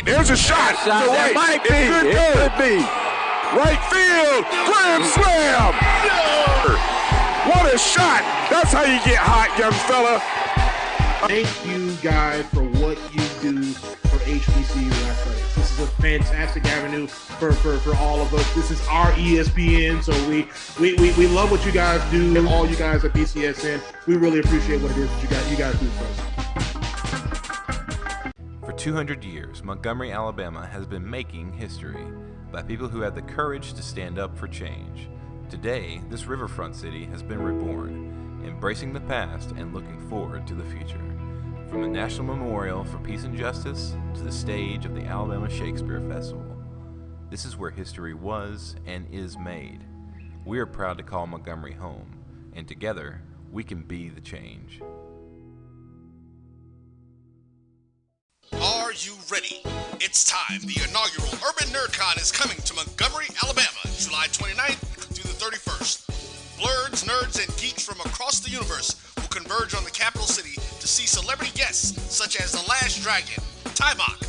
There's a shot. Shot that might be. It could be. Right field. Grand slam. What a shot. That's how you get hot, young fella. Thank you guys for what you do for HBCU athletics. This is a fantastic avenue for all of us. This is our ESPN, so we love what you guys do, and all you guys at BCSN. We really appreciate what it is that you guys do for us. For 200 years, Montgomery, Alabama has been making history by people who had the courage to stand up for change. Today, this riverfront city has been reborn, embracing the past and looking forward to the future. From the National Memorial for Peace and Justice to the stage of the Alabama Shakespeare Festival, this is where history was and is made. We are proud to call Montgomery home, and together, we can be the change. Are you ready? It's time. The inaugural Urban NerdCon is coming to Montgomery, Alabama, July 29th through the 31st. Blurs, nerds, and geeks from across the universe will converge on the capital city to see celebrity guests such as The Last Dragon, Tybach,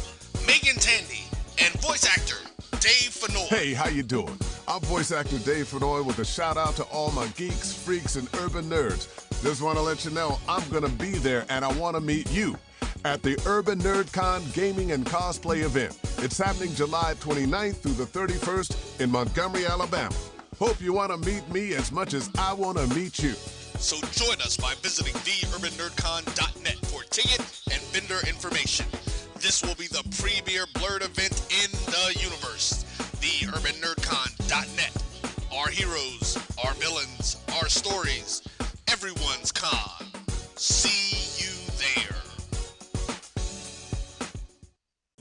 Megan Tandy, and voice actor Dave Fennoy. Hey, how you doing? I'm voice actor Dave Fennoy with a shout out to all my geeks, freaks, and urban nerds. Just want to let you know I'm going to be there and I want to meet you at the Urban NerdCon Gaming and Cosplay event. It's happening July 29th through the 31st in Montgomery, Alabama. Hope you want to meet me as much as I want to meet you. So join us by visiting theurbannerdcon.net for ticket and vendor information. This will be the premier blurred event in the universe. Theurbannerdcon.net. Our heroes, our villains, our stories, everyone's con. See you there.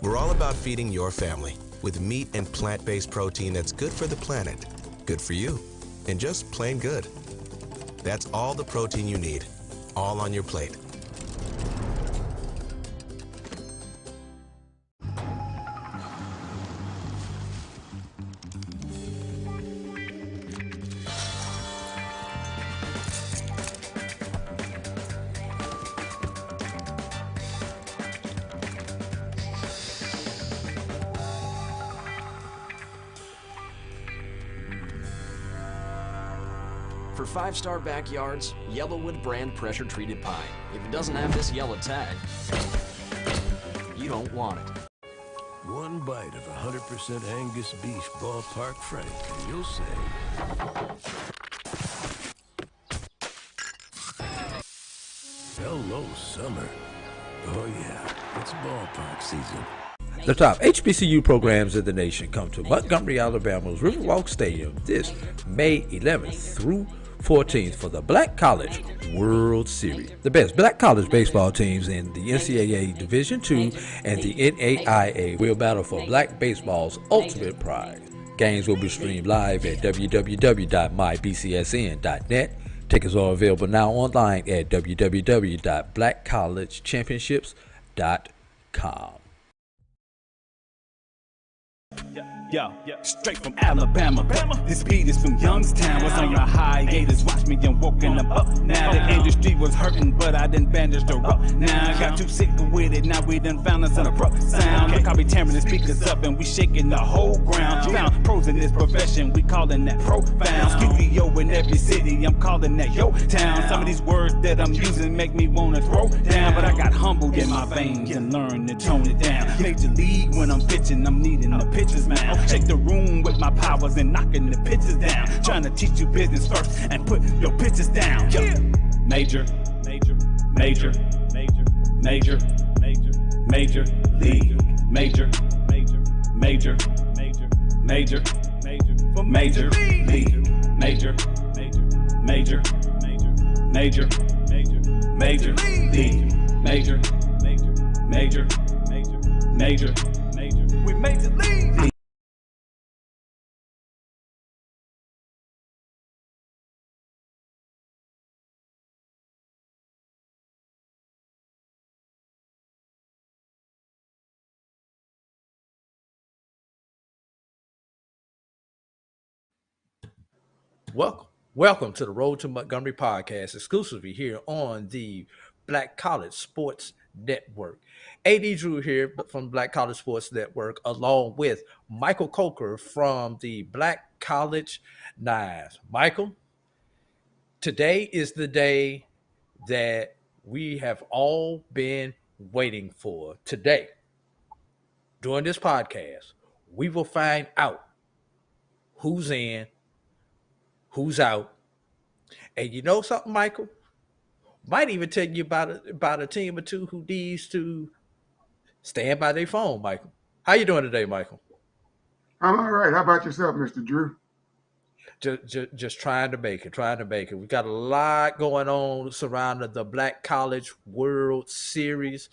We're all about feeding your family with meat and plant-based protein that's good for the planet, good for you, and just plain good. That's all the protein you need, all on your plate. For 5-star backyards, Yellowwood brand pressure-treated pine. If it doesn't have this yellow tag, you don't want it. One bite of 100% Angus beef ballpark frank, and you'll say, hello, summer. Oh yeah, it's ballpark season. The top HBCU programs in the nation come to Montgomery, Alabama's Riverwalk Stadium this May 11th through 14th for the Black College World Series. The best Black college baseball teams in the NCAA Division II and the NAIA will battle for Black baseball's ultimate pride. Games will be streamed live at www.mybcsn.net. Tickets are available now online at www.blackcollegechampionships.com. Yo, straight from Alabama. This beat is from Youngstown. Was on your hiatus, watch me and woken them up. Now the industry was hurting, but I done bandaged her up. Now I got too sick with it, now we done found us in a pro sound. Look, I be tearing the speakers up and we shaking the whole ground. Found pros in this profession, we calling that profound. Studio in every city, I'm calling that yo town. Some of these words that I'm using make me wanna throw down, but I got humbled in my veins and learned to tone it down. Major league when I'm pitching, I'm needing the pitches, man. Shake the room with my powers and knocking the pitches down. Trying to teach you business first and put your pitches down. Yo. Major, major, major, major, major, major, major league. Major, major, major, major, major, major, for major league. Major, major, major, major, major, major, major league. Major, major, major, major, major, major. We major league. Welcome to the Road to Montgomery podcast, exclusively here on the Black College Sports Network. AD Drew here from Black College Sports Network, along with Michael Coker from the Black College Knives. Michael, today is the day that we have all been waiting for. Today, during this podcast, we will find out who's in, who's out. And you know something, Michael? Might even tell you about a team or two who needs to stand by their phone, Michael. How you doing today, Michael? I'm all right. How about yourself, Mr. Drew? Just trying to make it, trying to make it. We got a lot going on surrounding the Black College World Series.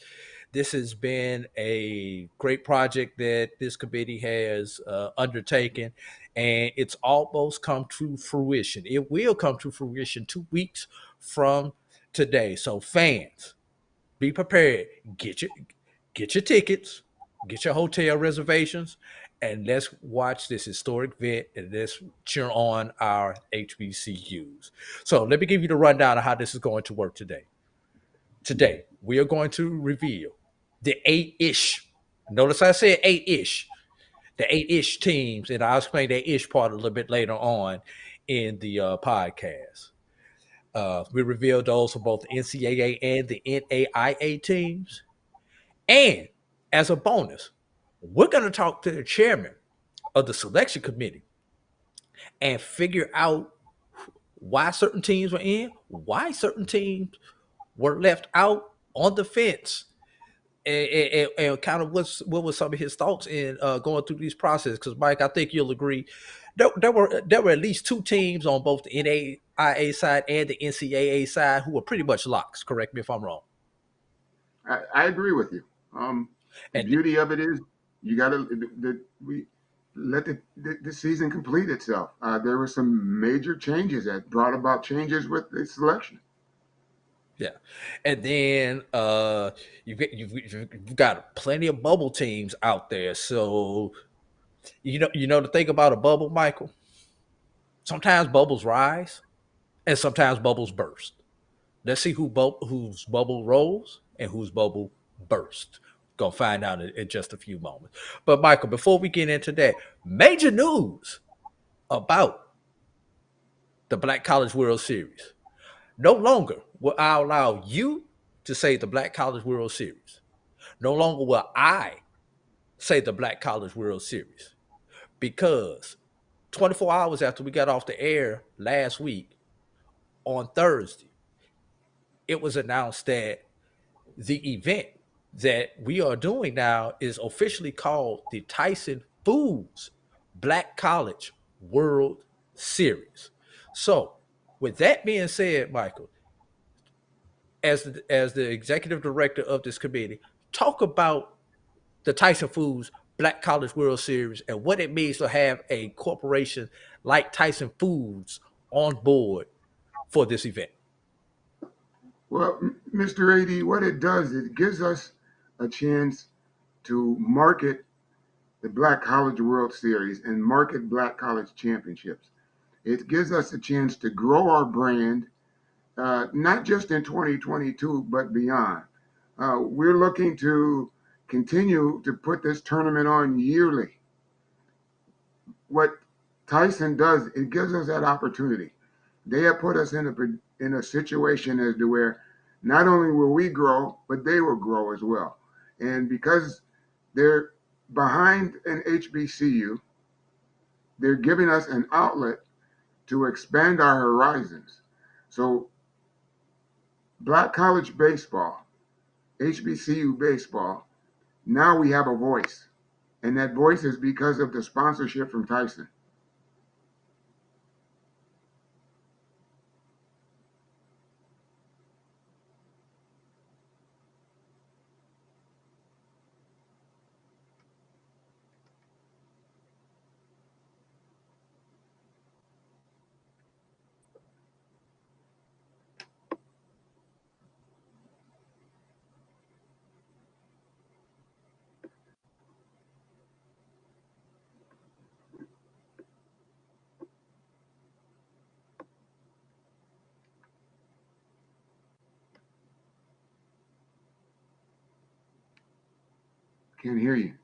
This has been a great project that this committee has undertaken, and it's almost come to fruition. It will come to fruition 2 weeks from today. So, fans, be prepared. Get your tickets, get your hotel reservations, and let's watch this historic event and let's cheer on our HBCUs. So let me give you the rundown of how this is going to work today. Today, we are going to reveal the eight-ish. Notice I said eight-ish. The eight-ish teams, and I'll explain that ish part a little bit later on in the podcast. We revealed those for both the NCAA and the NAIA teams. And as a bonus, we're going to talk to the chairman of the selection committee and figure out why certain teams were in, why certain teams were left out on the fence, and kind of what was some of his thoughts in going through these processes. Because Mike, I think you'll agree, there were at least two teams on both the NAIA side and the NCAA side who were pretty much locks. Correct me if I'm wrong. I agree with you. The beauty of it is you got to we let the season complete itself. There were some major changes that brought about changes with the selection. Yeah, and then you've got plenty of bubble teams out there. So you know the thing about a bubble, Michael. Sometimes bubbles rise, and sometimes bubbles burst. Let's see whose bubble rolls and whose bubble bursts. Gonna find out in just a few moments. But Michael, before we get into that, major news about the Black College World Series. No longer will I allow you to say the Black College World Series. No longer will I say the Black College World Series because 24 hours after we got off the air last week on Thursday, it was announced that the event that we are doing now is officially called the Tyson Foods Black College World Series. So, with that being said, Michael, as the executive director of this committee, talk about the Tyson Foods Black College World Series and what it means to have a corporation like Tyson Foods on board for this event. Well, Mr. AD, what it does, it gives us a chance to market the Black College World Series and market Black College Championships. It gives us a chance to grow our brand, not just in 2022, but beyond. We're looking to continue to put this tournament on yearly. What Tyson does, it gives us that opportunity. They have put us in a situation as to where not only will we grow, but they will grow as well. And because they're behind an HBCU, they're giving us an outlet to expand our horizons. So, Black college baseball, HBCU baseball, now we have a voice. And that voice is because of the sponsorship from Tyson. Can't hear you.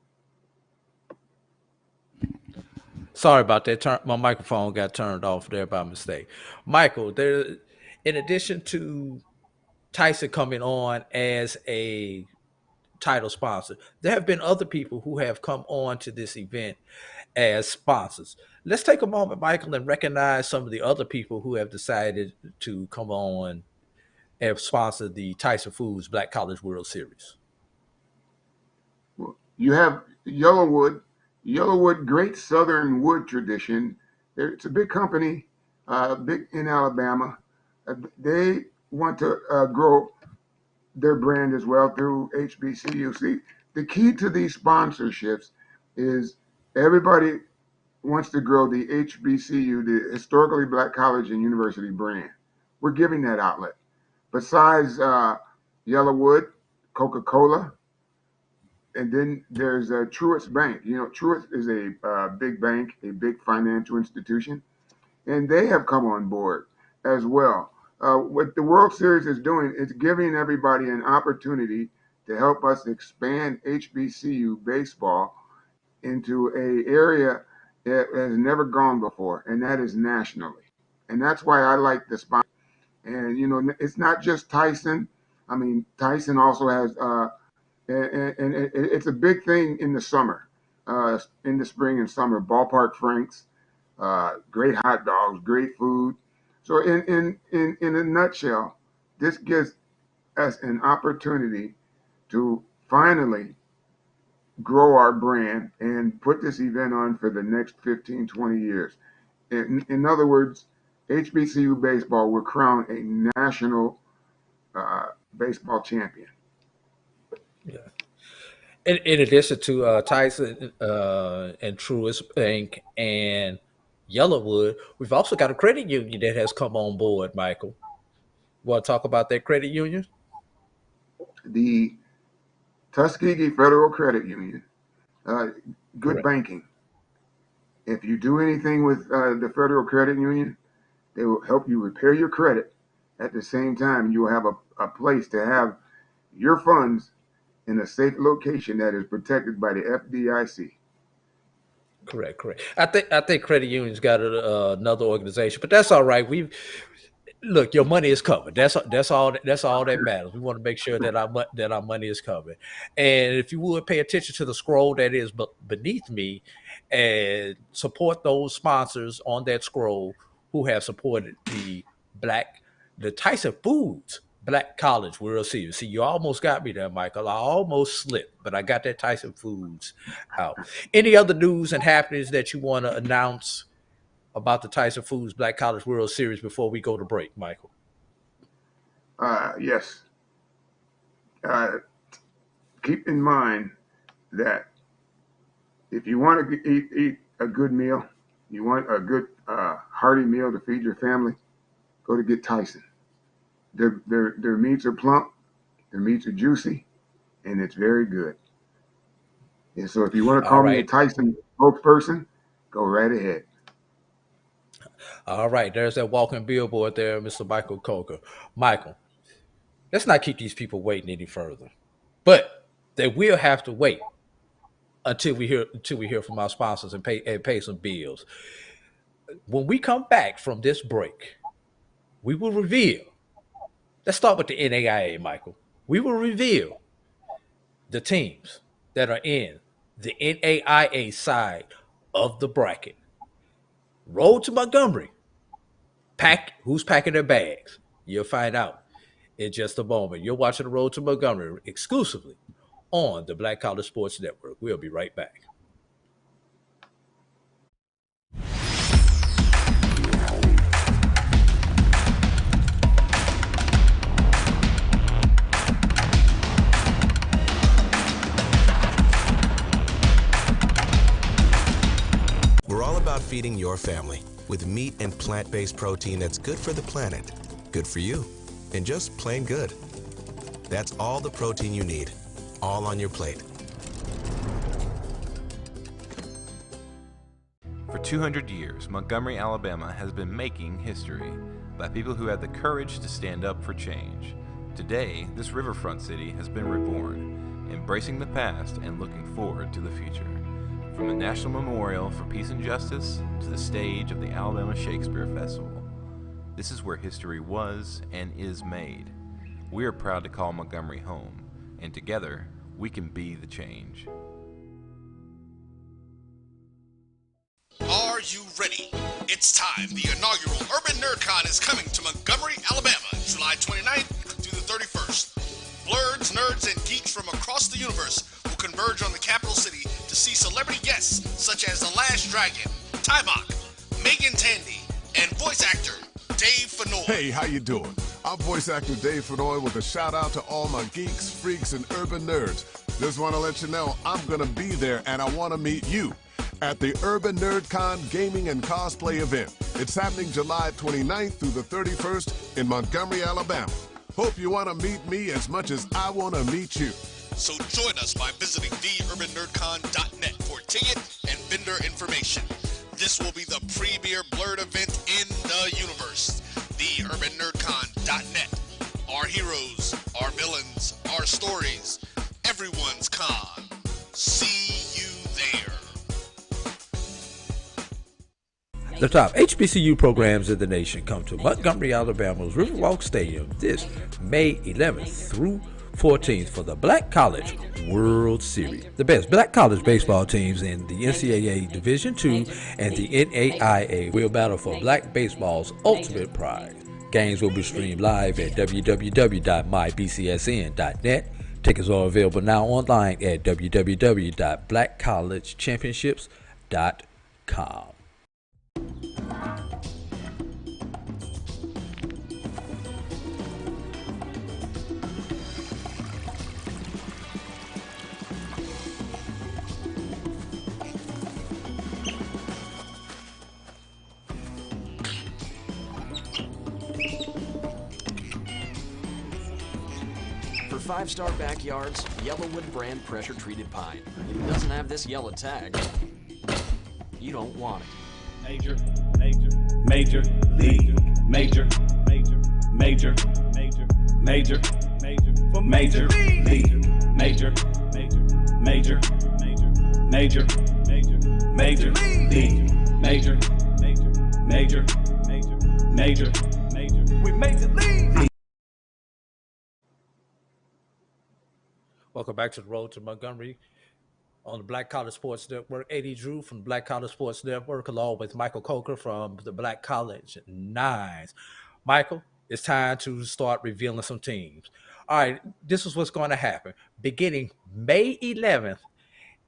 Sorry about that. My microphone got turned off there by mistake. Michael, in addition to Tyson coming on as a title sponsor, there have been other people who have come on to this event as sponsors. Let's take a moment, Michael, and recognize some of the other people who have decided to come on and sponsor the Tyson Foods Black College World Series. Well, you have Yellowwood, Great Southern Wood Tradition. It's a big company, big in Alabama. They want to grow their brand as well through HBCU. See, the key to these sponsorships is everybody wants to grow the HBCU, the historically Black college and university brand. We're giving that outlet. Besides Yellowwood, Coca-Cola, and then there's Truist Bank. You know, Truist is a big bank, a big financial institution, and they have come on board as well. What the World Series is doing is giving everybody an opportunity to help us expand HBCU baseball into an area that has never gone before, and that is nationally. And that's why I like the sponsor. And, you know, it's not just Tyson. I mean, Tyson also has, and it's a big thing in the summer, in the spring and summer. Ballpark Franks, great hot dogs, great food. So in a nutshell, this gives us an opportunity to finally grow our brand and put this event on for the next 15, 20 years. In other words, HBCU baseball will crown a national baseball champion. Yeah. In addition to Tyson and Truist Bank and Yellowwood, we've also got a credit union that has come on board, Michael. Want to talk about that credit union? The Tuskegee Federal Credit Union, good Correct. banking. If you do anything with the Federal Credit Union, they will help you repair your credit. At the same time, you will have a place to have your funds in a safe location that is protected by the FDIC. Correct. I think credit unions got another organization, but that's all right. Look, your money is covered. That's all that matters. We want to make sure that our money is covered. And if you would pay attention to the scroll that is beneath me, and support those sponsors on that scroll who have supported the Tyson Foods Black College World Series. See, you almost got me there, Michael. I almost slipped, but I got that Tyson Foods out. Any other news and happenings that you want to announce about the Tyson Foods Black College World Series before we go to break, Michael? Yes. Keep in mind that if you want to eat a good meal, you want a good hearty meal to feed your family, go to get Tyson. Their meats are plump, their meats are juicy, and it's very good. And so if you want to call me a Tyson spokesperson, go right ahead. All right, there's that walking billboard there, Mr. Michael Coker. Michael, let's not keep these people waiting any further. But they will have to wait until we hear from our sponsors and pay some bills. When we come back from this break, we will reveal. Let's start with the NAIA, Michael. We will reveal the teams that are in the NAIA side of the bracket. Road to Montgomery. Who's packing their bags? You'll find out in just a moment. You're watching the Road to Montgomery exclusively on the Black College Sports Network. We'll be right back. We're all about feeding your family with meat and plant-based protein that's good for the planet, good for you, and just plain good. That's all the protein you need, all on your plate. For 200 years, Montgomery, Alabama has been making history by people who had the courage to stand up for change. Today, this riverfront city has been reborn, embracing the past and looking forward to the future. From the National Memorial for Peace and Justice to the stage of the Alabama Shakespeare Festival, this is where history was and is made. We are proud to call Montgomery home, and together we can be the change. Are you ready? It's time. The inaugural Urban NerdCon is coming to Montgomery, Alabama, July 29th through the 31st. Blurs, nerds, and geeks from across the universe will converge on the capital city to see celebrity guests such as The Last Dragon, Timok, Megan Tandy, and voice actor Dave Fennoy. Hey, how you doing? I'm voice actor Dave Fennoy with a shout out to all my geeks, freaks, and urban nerds. Just want to let you know I'm going to be there and I want to meet you at the Urban NerdCon Gaming and Cosplay event. It's happening July 29th through the 31st in Montgomery, Alabama. Hope you want to meet me as much as I want to meet you. So join us by visiting theurbannerdcon.net for ticket and vendor information. This will be the premier Blurred event in the universe. Theurbannerdcon.net. Our heroes, our villains, our stories, everyone's con. See you there. The top HBCU programs in the nation come to Montgomery, Alabama's Riverwalk Stadium this May 11th through 14th for the Black College World Series. The best black college baseball teams in the NCAA Division II and the NAIA will battle for black baseball's ultimate pride. Games will be streamed live at www.mybcsn.net. Tickets are available now online at www.blackcollegechampionships.com. For five-star backyards, Yellowwood brand pressure-treated pine. If it doesn't have this yellow tag, you don't want it. Major league, major league, major league, major league, we major league. Welcome back to the Road to Montgomery on the Black College Sports Network. A.D. Drew from the Black College Sports Network, along with Michael Coker from the Black College Nines. Michael, it's time to start revealing some teams. All right, this is what's going to happen. Beginning May 11th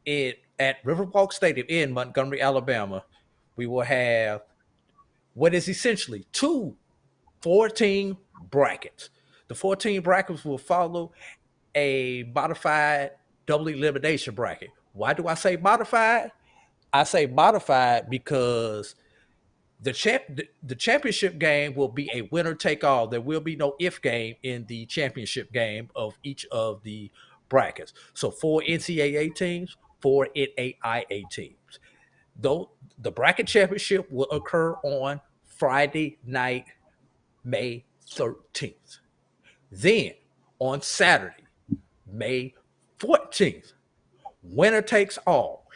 at Riverwalk Stadium in Montgomery, Alabama, we will have what is essentially two 14 brackets. The 14 brackets will follow a modified double elimination bracket. Why do I say modified? I say modified because the championship game will be a winner take all. There will be no if game in the championship game of each of the brackets. So 4 NCAA teams, 4 NAIA teams. Though the bracket championship will occur on Friday night, May 13th. Then on Saturday, May 14th, winner takes all.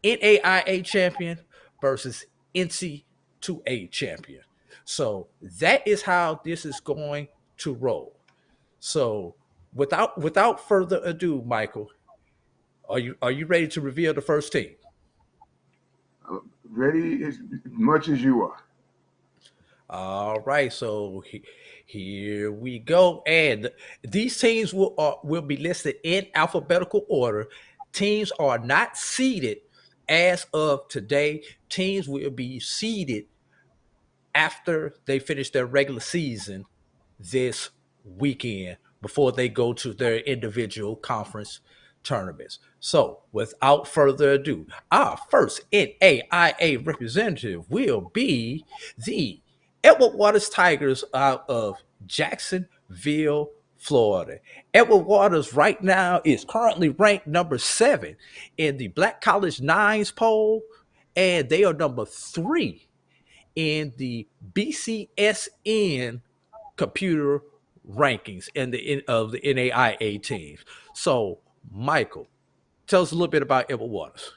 NAIA champion versus NC2A champion. So that is how this is going to roll. So without further ado, Michael, are you ready to reveal the first team? Ready as much as you are. All right, so here we go, and these teams will be listed in alphabetical order. Teams are not seeded as of today. Teams will be seeded after they finish their regular season this weekend before they go to their individual conference tournaments. So, without further ado, our first NAIA representative will be the Edward Waters Tigers out of Jacksonville, Florida. Edward Waters right now is currently ranked number 7 in the Black College Nines poll, and they are number 3 in the BCSN computer rankings of the NAIA teams. So Michael, tell us a little bit about Edward Waters.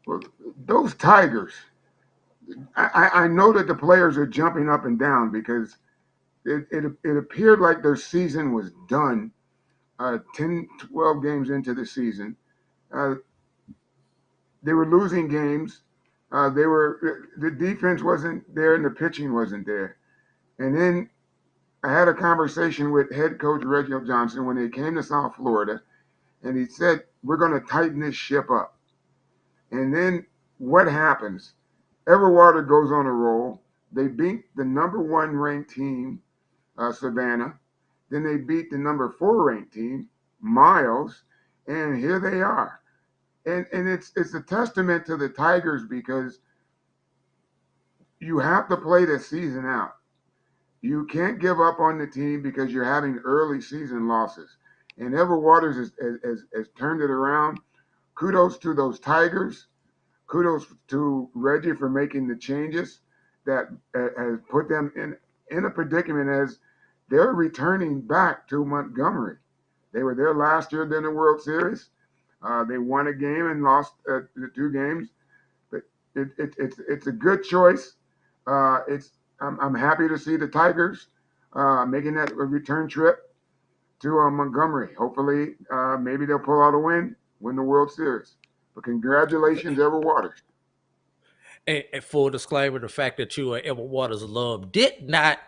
Well, those Tigers, I know that the players are jumping up and down because it appeared like their season was done 10, 12 games into the season. Uh, they were losing games. The defense wasn't there and the pitching wasn't there. And then I had a conversation with head coach Reginald Johnson when they came to South Florida, and he said, "We're going to tighten this ship up." And then what happens? Everwater goes on a roll. They beat the number one ranked team, Savannah. Then they beat the number four ranked team, Miles, and here they are. And it's a testament to the Tigers because you have to play the season out. You can't give up on the team because you're having early season losses. And Ever Waters has turned it around. Kudos to those Tigers. Kudos to Reggie for making the changes that has put them in a predicament as they're returning back to Montgomery. They were there last year during the World Series. They won a game and lost the two games. But it's a good choice. I'm happy to see the Tigers making that return trip to Montgomery. Hopefully, maybe they'll pull out a win the World Series. But congratulations, Ever Waters. And full disclaimer, the fact that you are Edward Waters' alum did not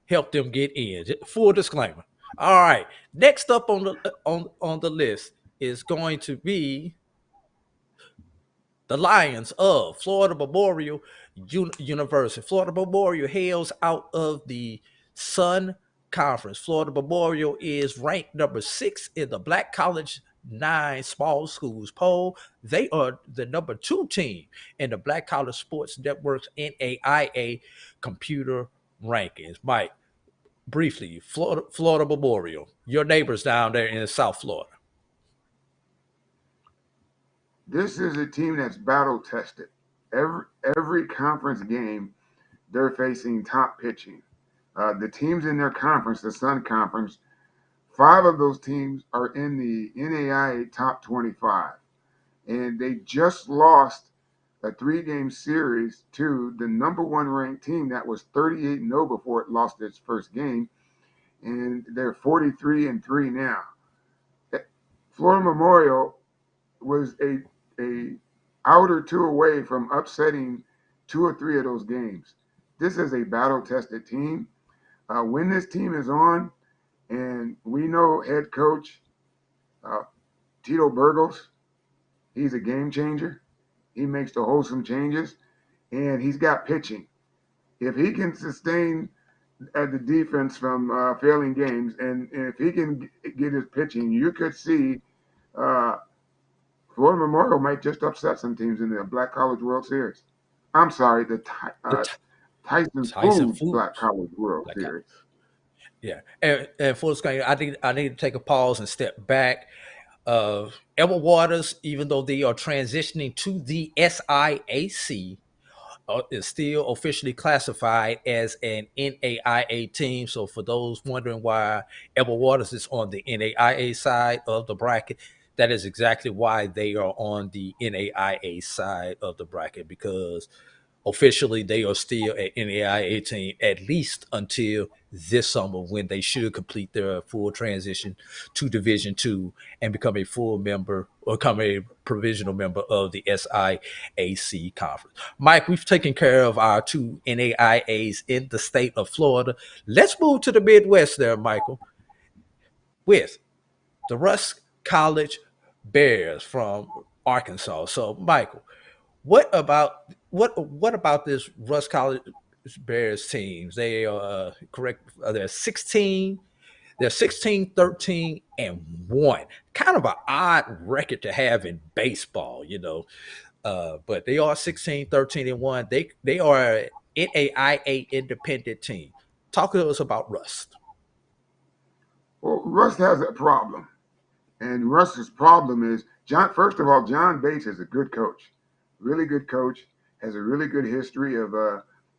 help them get in. Full disclaimer. All right. Next up on the list is going to be the Lions of Florida Memorial University. Florida Memorial hails out of the Sun Conference. Florida Memorial is ranked number 6 in the Black College 9 small schools poll. They are the number 2 team in the Black College Sports Network's NAIA computer rankings. Mike, briefly, Florida Memorial, your neighbors down there in South Florida. This is a team that's battle tested. Every conference game, they're facing top pitching. The teams in their conference, the Sun Conference, 5 of those teams are in the NAIA top 25. And they just lost a 3-game series to the number 1 ranked team that was 38-0 before it lost its first game. And they're 43-3 now. Florida Memorial was a out or 2 away from upsetting 2 or 3 of those games. This is a battle-tested team. When this team is on, and we know head coach Tito Burgos, he's a game changer. He makes the wholesome changes, and he's got pitching. If he can sustain the defense from failing games, and if he can get his pitching, you could see Florida Memorial might just upset some teams in the Black College World Series. I'm sorry, the Tyson Foods Black College World Series. Yeah, and for this, I need to take a pause and step back. Edward Waters, even though they are transitioning to the SIAC, is still officially classified as an NAIA team. So for those wondering why Edward Waters is on the NAIA side of the bracket, that is exactly why they are on the NAIA side of the bracket, because officially they are still an NAIA team at least until this summer, when they should complete their full transition to Division II and become a full member or become a provisional member of the SIAC conference. Mike, we've taken care of our 2 NAIAs in the state of Florida. Let's move to the Midwest there, Michael, with the Rusk College Bears from Arkansas. So, Michael, what about this Rusk College Bears teams? They are correct. They're 16. They're 16, 13, and 1. Kind of an odd record to have in baseball, but they are 16, 13, and 1. They are an NAIA independent team. Talk to us about Rust. Well, Rust has a problem. And Rust's problem is, first of all, John Bates is a good coach, really good coach, has a really good history of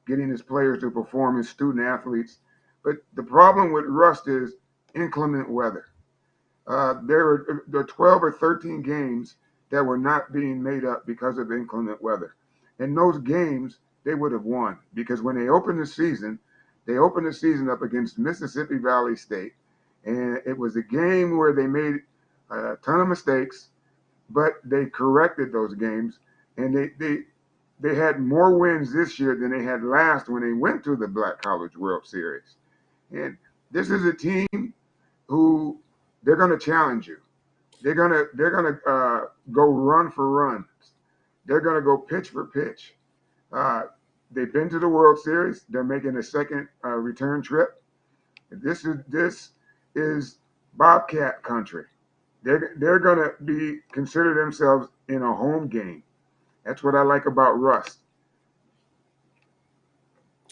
getting his players to perform as student athletes. But the problem with Rust is inclement weather. There were 12 or 13 games that were not being made up because of inclement weather. And those games they would have won because when they opened the season up against Mississippi Valley State, and it was a game where they made a ton of mistakes, but they corrected those games, and they had more wins this year than they had last when they went to the Black College World Series. And this is a team who they're going to challenge you. They're gonna go run for runs. They're gonna go pitch for pitch. Uh, they've been to the World Series. They're making a second return trip. This is Bobcat country. They're gonna be consider themselves in a home game. That's what I like about Rust.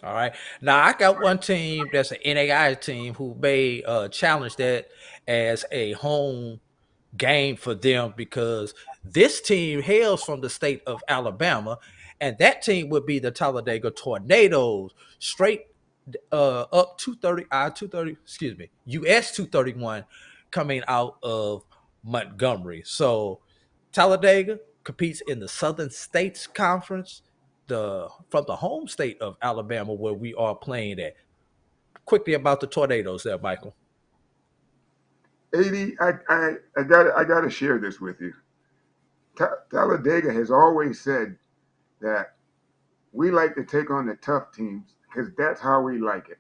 All right. Now I got one team that's an NAI team who may challenge that as a home game for them because this team hails from the state of Alabama, and that team would be the Talladega Tornadoes, straight up 230, 230, excuse me, US 231 coming out of Montgomery. So Talladega competes in the Southern States Conference, the from the home state of Alabama where we are playing at. Quickly about the Tornadoes there, Michael. 80. I got to share this with you. Talladega has always said that we like to take on the tough teams because that's how we like it.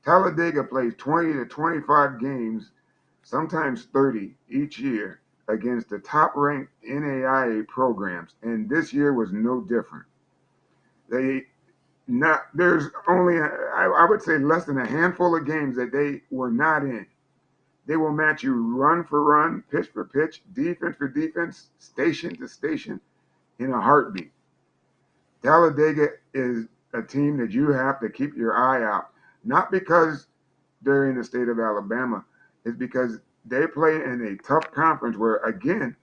Talladega plays 20 to 25 games, sometimes 30 each year against the top ranked NAIA programs, and this year was no different. There's only I would say less than a handful of games that they were not in. They will match you run for run, pitch for pitch, defense for defense, station to station in a heartbeat. Talladega is a team that you have to keep your eye out, not because they're in the state of Alabama, it's because they play in a tough conference where, again,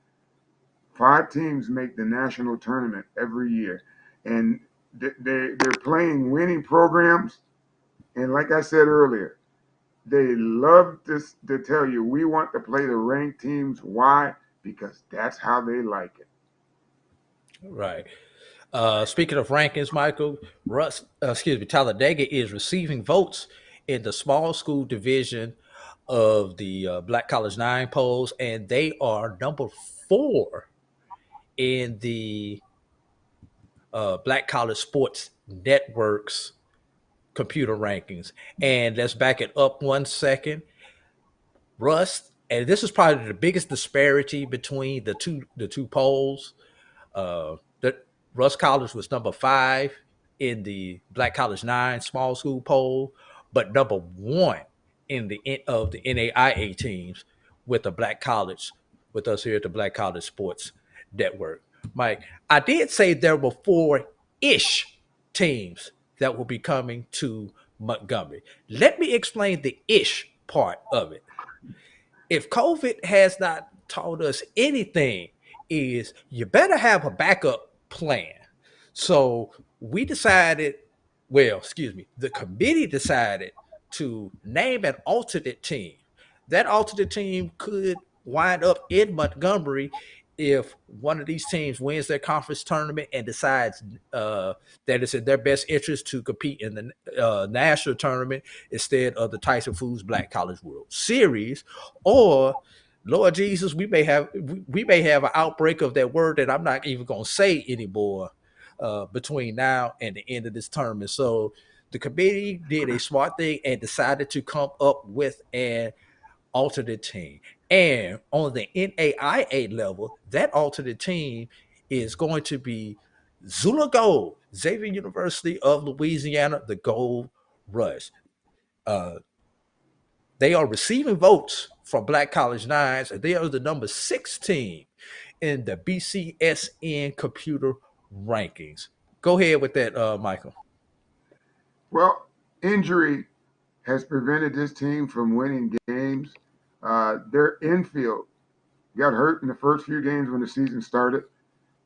5 teams make the national tournament every year. And they're playing winning programs. And like I said earlier, they love to tell you, we want to play the ranked teams. Why? Because that's how they like it. Right. Speaking of rankings, Michael, Talladega is receiving votes in the small school division of the Black College Nine polls, and they are number 4 in the Black College Sports Network's computer rankings. And let's back it up 1 second. Rust, and this is probably the biggest disparity between the two polls. That Russ College was number 5 in the Black College 9 small school poll, but number 1 in the of the NAIA teams with the Black College, with us here at the Black College Sports Network. Mike, I did say there were 4-ish teams that will be coming to Montgomery. Let me explain the ish part of it. If COVID has not taught us anything, is you better have a backup plan. So we decided, the committee decided to name an alternate team. That alternate team could wind up in Montgomery if one of these teams wins their conference tournament and decides that it's in their best interest to compete in the national tournament instead of the Tyson Foods Black College World Series, or Lord Jesus, we may have an outbreak of that word that I'm not even going to say anymore between now and the end of this tournament. So the committee did a smart thing and decided to come up with an alternate team. And on the NAIA level, that alternate team is going to be Zula Gold, Xavier University of Louisiana, the Gold Rush. They are receiving votes from Black College Nines, and they are the number 6 team in the BCSN computer rankings. Go ahead with that, Michael. Well, injury has prevented this team from winning games. Their infield got hurt in the first few games when the season started.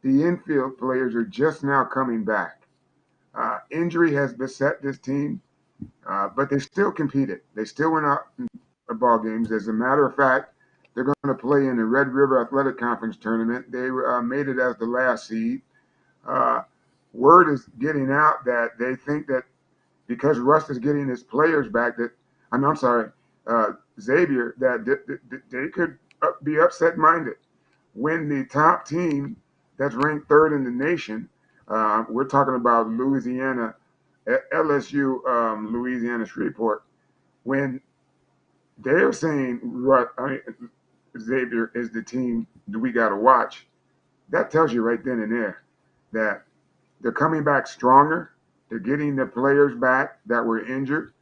The infield players are just now coming back. Injury has beset this team, but they still competed. They still went out in ball games. As a matter of fact, They're going to play in the Red River Athletic Conference tournament. They made it as the last seed. Word is getting out that they think that because Russ is getting his players back, that I'm sorry, Xavier, that they could be upset-minded when the top team that's ranked third in the nation, we're talking about Louisiana, LSU, Louisiana Shreveport, when they're saying Xavier is the team that we got to watch, that tells you right then and there that they're coming back stronger. They're getting the players back that were injured.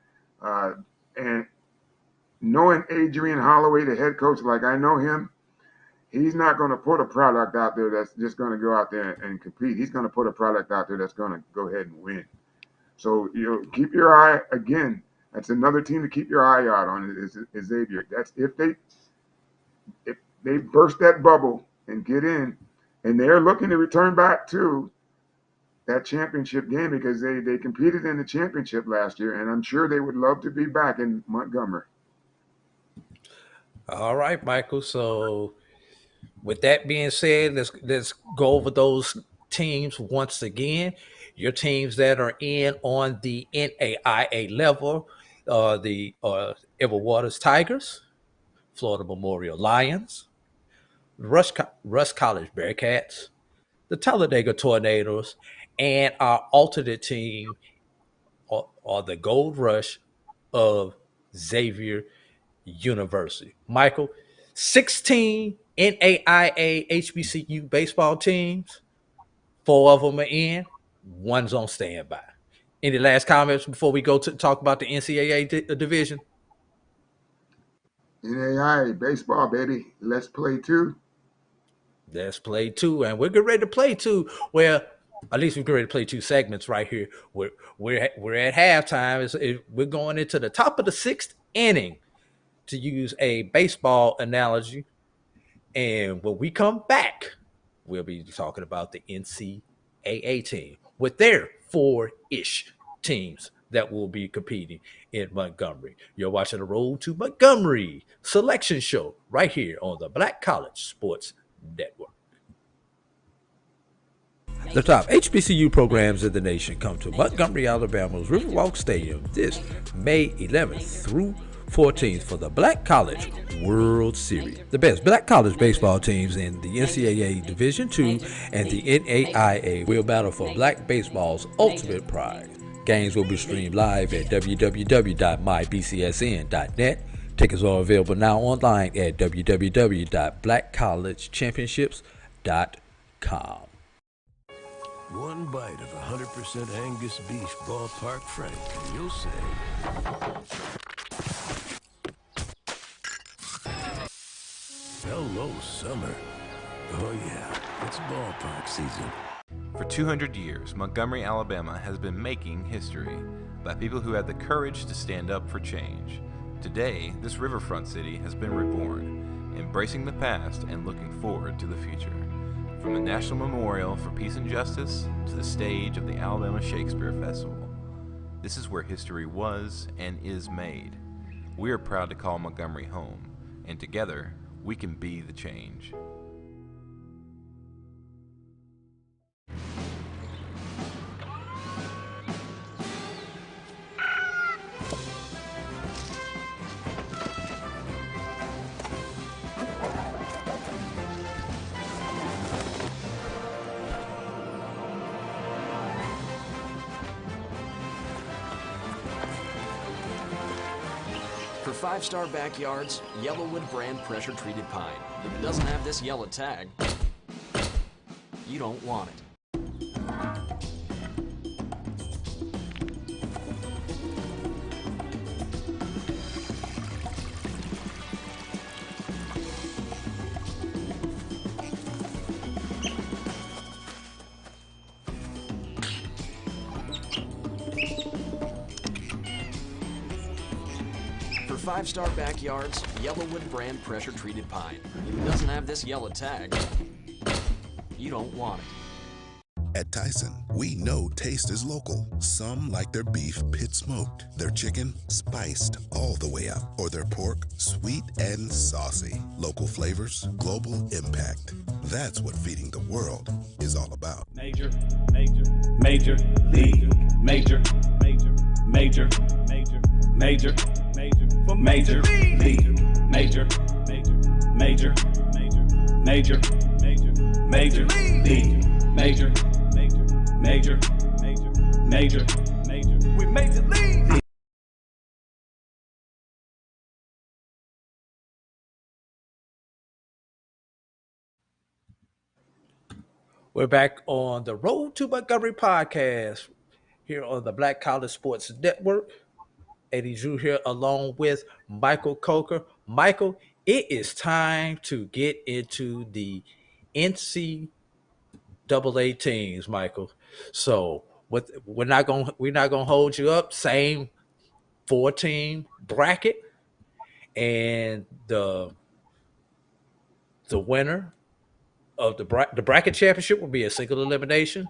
And knowing Adrian Holloway, the head coach, like I know him, he's not going to put a product out there that's just going to go out there and compete. He's going to put a product out there that's going to go ahead and win. So, keep your eye, again, that's another team to keep your eye out on is Xavier. That's if they burst that bubble and get in, and they're looking to return back to that championship game because they competed in the championship last year, and I'm sure they would love to be back in Montgomery. All right, Michael. So with that being said, let's go over those teams once again. Your teams that are in on the NAIA level are the Everwaters Tigers, Florida Memorial Lions, Rush College Bearcats, the Talladega Tornadoes, and our alternate team are the Gold Rush of Xavier University. Michael, 16 NAIA HBCU baseball teams, 4 of them are in, 1's on standby. Any last comments before we go to talk about the NCAA division? NAIA baseball, baby. Let's play too. Let's play 2, and we're getting ready to play 2. Well, at least we're getting ready to play 2 segments right here. We're at halftime. We're going into the top of the 6th inning, to use a baseball analogy. And when we come back, we'll be talking about the NCAA team with their 4-ish teams that will be competing in Montgomery. You're watching the Road to Montgomery selection show right here on the Black College Sports Network. The top HBCU programs in the nation come to Montgomery, Alabama's Riverwalk Stadium this May 11th through 14th for the Black College World Series. The best Black college baseball teams in the NCAA Division II and the NAIA will battle for Black baseball's ultimate pride. Games will be streamed live at www.mybcsn.net. Tickets are available now online at www.blackcollegechampionships.com. One bite of 100% Angus beef ballpark frank, and you'll say, hello, summer. Oh yeah, it's ballpark season. For 200 years, Montgomery, Alabama has been making history by people who had the courage to stand up for change. Today, this riverfront city has been reborn, embracing the past and looking forward to the future. From the National Memorial for Peace and Justice to the stage of the Alabama Shakespeare Festival, this is where history was and is made. We are proud to call Montgomery home, and together, we can be the change. For 5-star backyards, Yellowwood brand pressure-treated pine. If it doesn't have this yellow tag, you don't want it. For 5-star backyards, Yellowwood brand pressure-treated pine. If it doesn't have this yellow tag, you don't want it. At Tyson, we know taste is local. Some like their beef pit smoked, their chicken spiced all the way up, or their pork sweet and saucy. Local flavors, global impact. That's what feeding the world is all about. Major, major, major league, major, major, major, major, major, major, for major league, major, major, major, major, major, major, major league, major, major, major, major, major, major, we major league. We're back on the Road to Montgomery podcast here on the Black College Sports Network. Eddie Drew here along with Michael Coker. Michael, it is time to get into the NCAA teams, Michael. So we're not gonna hold you up. Same 4-team bracket, and the winner of the bracket championship will be a single elimination,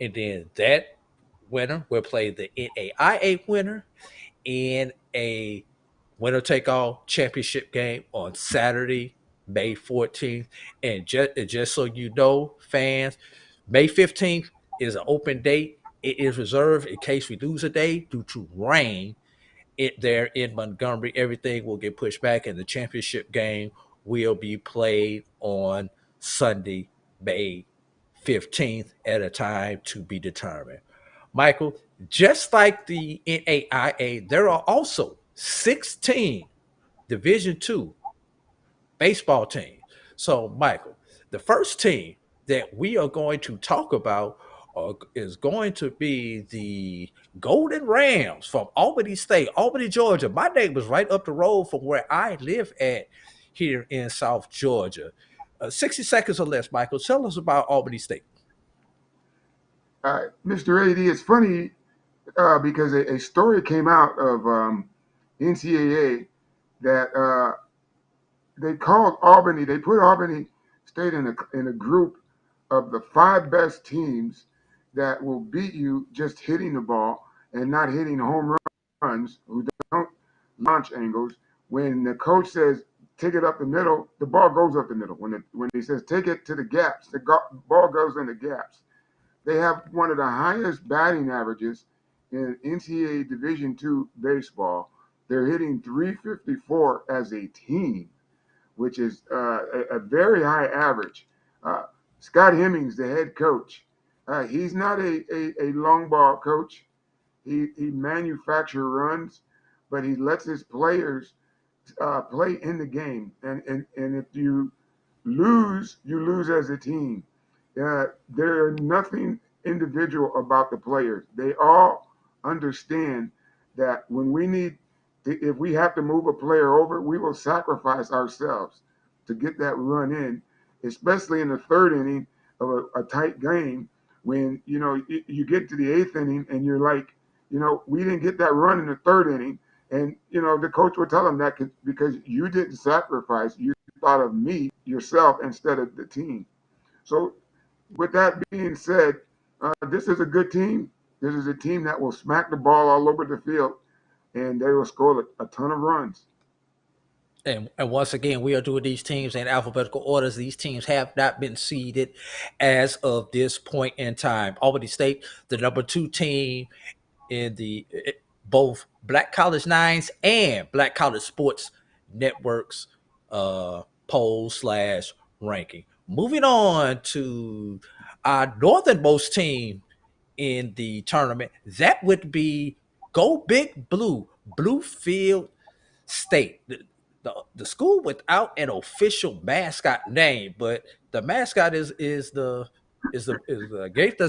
and then that winner will play the NAIA winner in a winner take all championship game on Saturday, May 14th. And just so you know, fans, May 15th is an open date. It is reserved in case we lose a day due to rain there in Montgomery. Everything will get pushed back, and the championship game will be played on Sunday, May 15th, at a time to be determined. Michael, just like the NAIA, there are also 16 Division II baseball teams. So, Michael, the first team that we are going to talk about is going to be the Golden Rams from Albany State, Albany, Georgia. My neighbor's right up the road from where I live at here in South Georgia. 60 seconds or less, Michael. Tell us about Albany State. Mr. AD, it's funny because a story came out of NCAA that they called Albany. They put Albany State in a group of the 5 best teams that will beat you just hitting the ball and not hitting home runs, who don't launch angles. When the coach says take it up the middle, the ball goes up the middle. When he says take it to the gaps, the ball goes in the gaps. They have one of the highest batting averages in NCAA Division II baseball. They're hitting 354 as a team, which is a very high average. Scott Hemmings, the head coach, he's not a long ball coach. He manufactures runs, but he lets his players play in the game. And if you lose as a team. There's nothing individual about the players. They all understand that when if we have to move a player over, we will sacrifice ourselves to get that run in, especially in the 3rd inning of a tight game. When you get to the 8th inning and you're like, we didn't get that run in the 3rd inning, and the coach will tell them that because you didn't sacrifice, you thought of yourself instead of the team. So with that being said, this is a good team. This is a team that will smack the ball all over the field, and they will score a ton of runs. And once again, we are doing these teams in alphabetical orders. These teams have not been seeded as of this point in time. Albany State, the number 2 team in the both Black College Nines and Black College Sports Networks poll/ranking. Moving on to our northernmost team in the tournament, that would be Go Big Blue, Bluefield State. The school without an official mascot name, but the mascot is the gate. I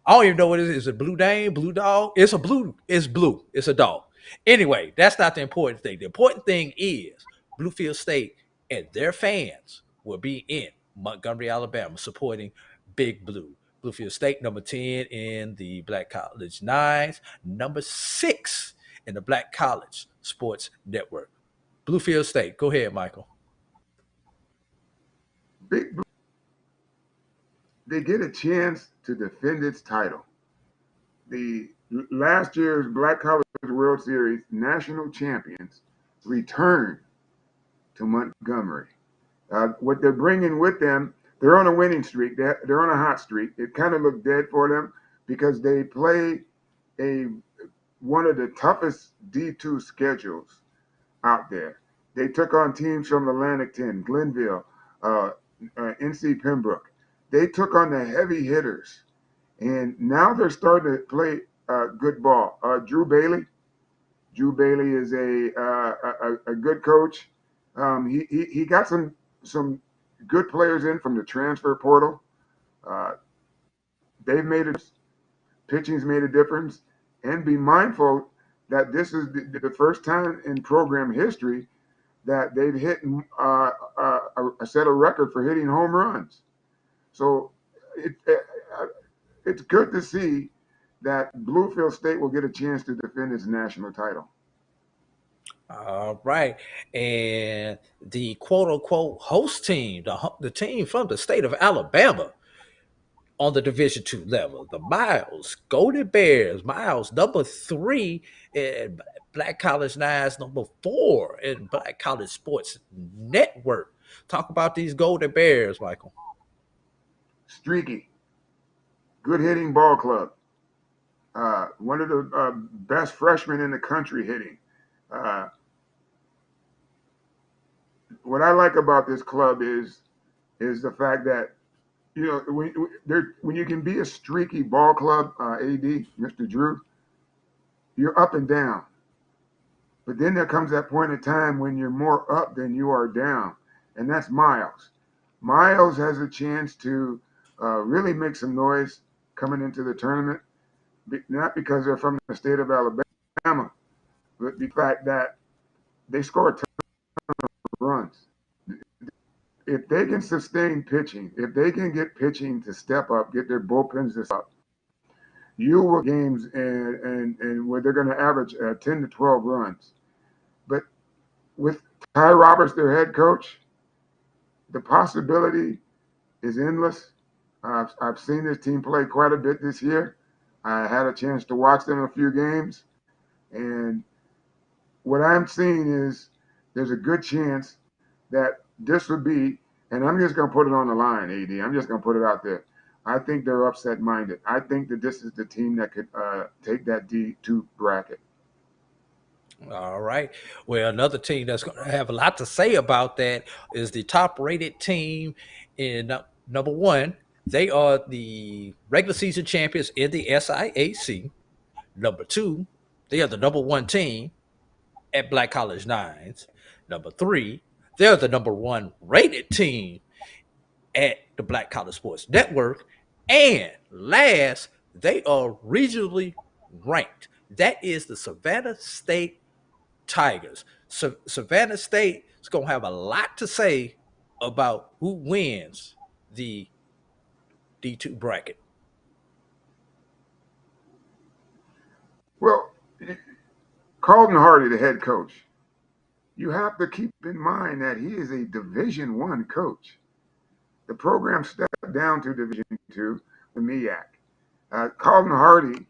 don't even know what it is. Is it blue dame, blue dog? It's blue. It's a dog. Anyway, that's not the important thing. The important thing is Bluefield State and their fans will be in Montgomery, Alabama, supporting Big Blue. Bluefield State, number 10 in the Black College Nines, number 6 in the Black College Sports Network. Bluefield State. Go ahead, Michael. they get a chance to defend its title. The last year's Black College World Series national champions return to Montgomery. What they're bringing with them, they're on a winning streak. They're on a hot streak. It kind of looked dead for them because they play a one of the toughest D2 schedules out there. They took on teams from Atlantic 10, Glenville, uh, NC Pembroke. They took on the heavy hitters, and now they're starting to play good ball. Drew Bailey is a good coach. He got some good players in from the transfer portal. Uh, they've made it. Pitching's made a difference, and be mindful that this is the first time in program history that they've hit a set a record for hitting home runs. So it's good to see that Bluefield State will get a chance to defend its national title. All right. And the quote unquote host team, the team from the state of Alabama on the Division II level, the Miles Golden Bears, Miles number 3 in Black College Nine's number 4 in Black College Sports Network. Talk about these Golden Bears, Michael. Streaky, good hitting ball club. One of the best freshmen in the country hitting. Uh, what I like about this club is the fact that when you can be a streaky ball club, AD Mr. Drew, you're up and down. But then there comes that point in time when you're more up than you are down, and that's Miles. Miles has a chance to really make some noise coming into the tournament, not because they're from the state of Alabama, but the fact that they score a ton of runs. If they can sustain pitching, if they can get pitching to step up, get their bullpens to step up, you will games and where they're going to average 10 to 12 runs. But with Ty Roberts, their head coach, the possibility is endless. I've seen this team play quite a bit this year. I had a chance to watch them a few games, and what I'm seeing is there's a good chance that this would be, and I'm just going to put it on the line, AD. I'm just going to put it out there. I think they're upset minded. I think that this is the team that could take that D2 bracket. All right. Well, another team that's going to have a lot to say about that is the top rated team in number 1. They are the regular season champions in the SIAC. Number 2, they are the number 1 team at Black College Nines. Number 3, they're the number 1 rated team at the Black College Sports Network. And last, they are regionally ranked. That is the Savannah State Tigers. So Savannah State is going to have a lot to say about who wins the D2 bracket. Well, Carlton Hardy, the head coach, you have to keep in mind that he is a Division I coach. The program stepped down to Division II, the MEAC. Carlton Hardy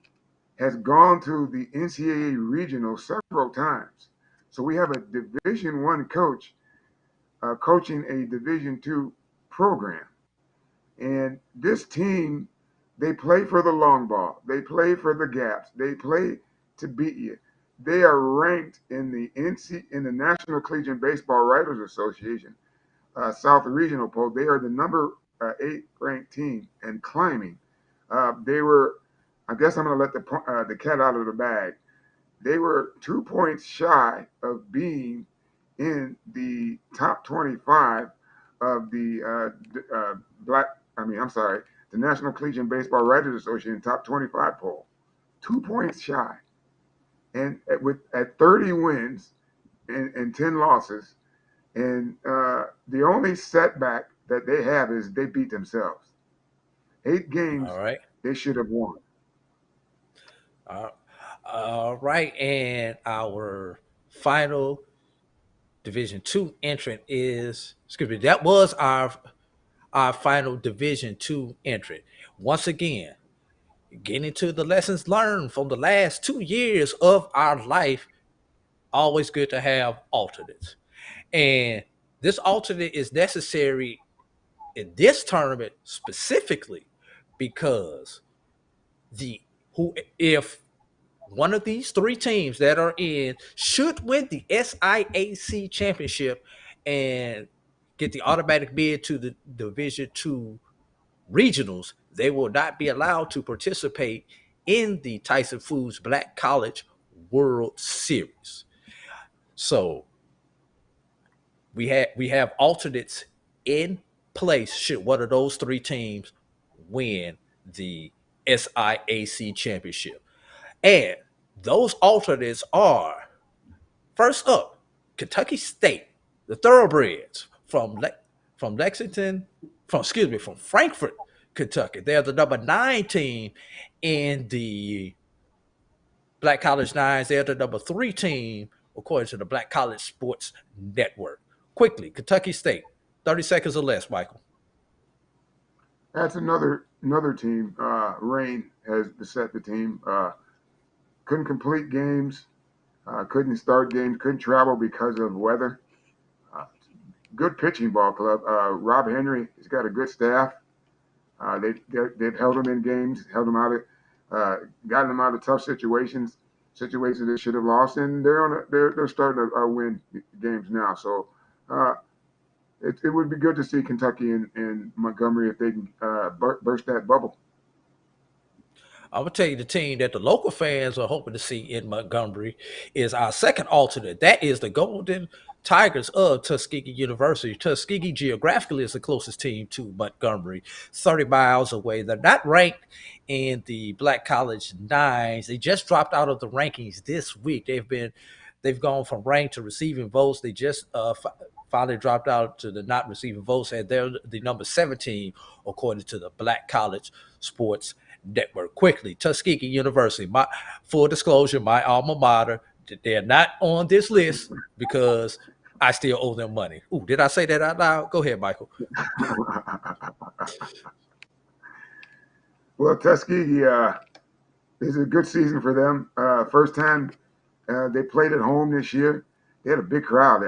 has gone to the NCAA regional several times. So we have a Division I coach coaching a Division II program. And this team, they play for the long ball. They play for the gaps. They play to beat you. They are ranked in the National Collegiate Baseball Writers Association South Regional poll. They are the number 8 ranked team and climbing. They were, I guess I'm going to let the cat out of the bag. They were 2 points shy of being in the top 25 of the the National Collegiate Baseball Writers Association top 25 poll. 2 points shy. And at 30 wins and 10 losses, and the only setback that they have is they beat themselves. 8 games they should have won. All right, and our final Division II entrant is, that was our final Division II entrant. Once again, getting to the lessons learned from the last 2 years of our life, always good to have alternates. And this alternate is necessary in this tournament specifically because the who if one of these three teams that are in should win the SIAC championship and get the automatic bid to the Division Two regionals, they will not be allowed to participate in the Tyson Foods Black College World Series. So we have alternates in place should one of those three teams win the SIAC championship. And those alternates are first up, Kentucky State, the Thoroughbreds from Lexington, from Frankfort, Kentucky. They're the number 9 team in the Black College Nines. They're the number 3 team according to the Black College Sports Network. Quickly, Kentucky State, 30 seconds or less, Michael. That's another team. Rain has beset the team. Couldn't complete games, couldn't start games, couldn't travel because of weather. Good pitching ball club. Rob Henry has got a good staff. They've held them in games, held them out of, gotten them out of tough situations they should have lost, and they're starting to win games now. So it would be good to see Kentucky and Montgomery if they can burst that bubble. I'm gonna tell you the team that the local fans are hoping to see in Montgomery is our second alternate. That is the Golden Tigers of Tuskegee University. Tuskegee geographically is the closest team to Montgomery, 30 miles away. They're not ranked in the Black College Nines. They just dropped out of the rankings this week. They've gone from ranked to receiving votes. They just finally dropped out to the not receiving votes, and they're the number 17 according to the Black College Sports Network. Quickly, Tuskegee University, my full disclosure, my alma mater, they're not on this list because I still owe them money. Ooh, did I say that out loud? Go ahead, Michael. Well, Tuskegee is a good season for them. First time they played at home this year. They had a big crowd,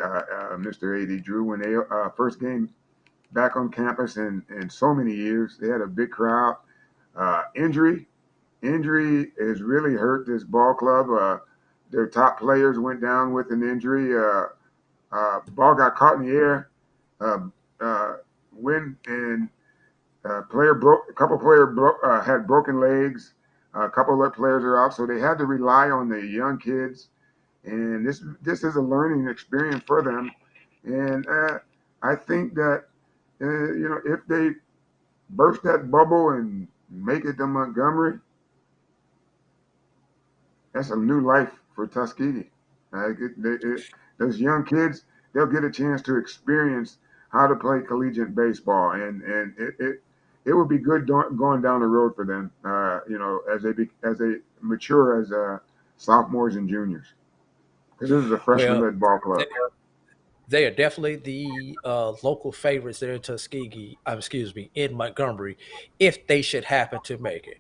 Mr. A.D. Drew, when they first game back on campus in so many years. They had a big crowd. Injury has really hurt this ball club. Their top players went down with an injury. Ball got caught in the air. Wind and a couple players had broken legs. A couple of players are out, so they had to rely on the young kids. And this is a learning experience for them. And I think that if they burst that bubble and make it to Montgomery, that's a new life for Tuskegee. Those young kids, they'll get a chance to experience how to play collegiate baseball, and it would be good going down the road for them, as they mature as sophomores and juniors. Because this is a freshman-led ball club. They are definitely the local favorites there in in Montgomery, if they should happen to make it.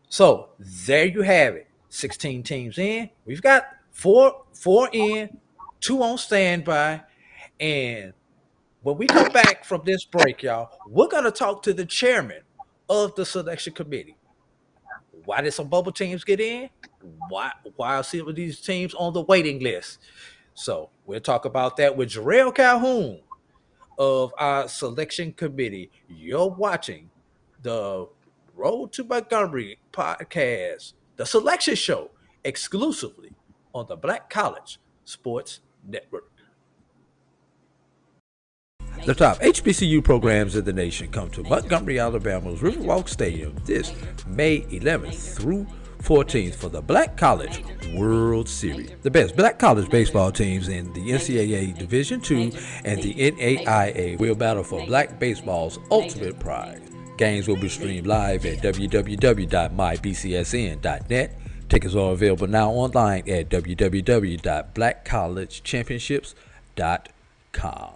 So there you have it. 16 teams in. We've got four in, 2 on standby. And when we come back from this break, y'all, we're going to talk to the chairman of the selection committee. Why did some bubble teams get in? Why are some of these teams on the waiting list? So we'll talk about that with Jarrell Calhoun of our selection committee. You're watching the Road to Montgomery podcast, the selection show, exclusively on the Black College Sports Network. The top HBCU programs in the nation come to Montgomery, Alabama's Riverwalk Stadium this May 11th through 14th for the Black College World Series. The best Black college baseball teams in the NCAA Division II and the NAIA will battle for Black baseball's ultimate prize. Games will be streamed live at www.mybcsn.net. Tickets are available now online at www.blackcollegechampionships.com.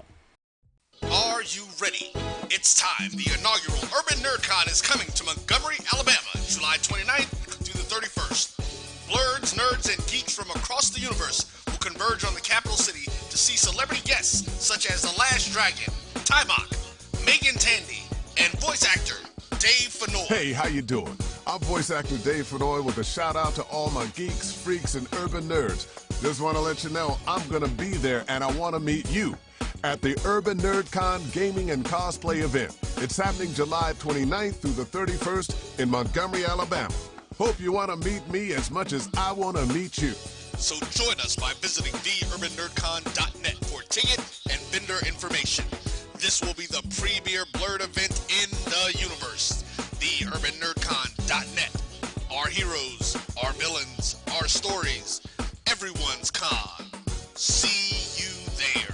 Are you ready? It's It's time. The inaugural Urban NerdCon is coming to Montgomery, Alabama, July 29th through the 31st. Blurs, nerds, and geeks from across the universe will converge on the capital city to see celebrity guests such as The Last Dragon, Tybok, Megan Tandy, and voice actor Dave Fennoy. Hey, how you doing? I'm voice actor Dave Fennoy with a shout out to all my geeks, freaks, and urban nerds. Just want to let you know I'm going to be there and I want to meet you at the Urban NerdCon Gaming and Cosplay event. It's happening July 29th through the 31st in Montgomery, Alabama. Hope you want to meet me as much as I want to meet you. So join us by visiting theurbannerdcon.net for ticket and vendor information. This will be the premier Blurred event in the universe. Theurbannerdcon.net. Our heroes, our villains, our stories, everyone's con. See you there.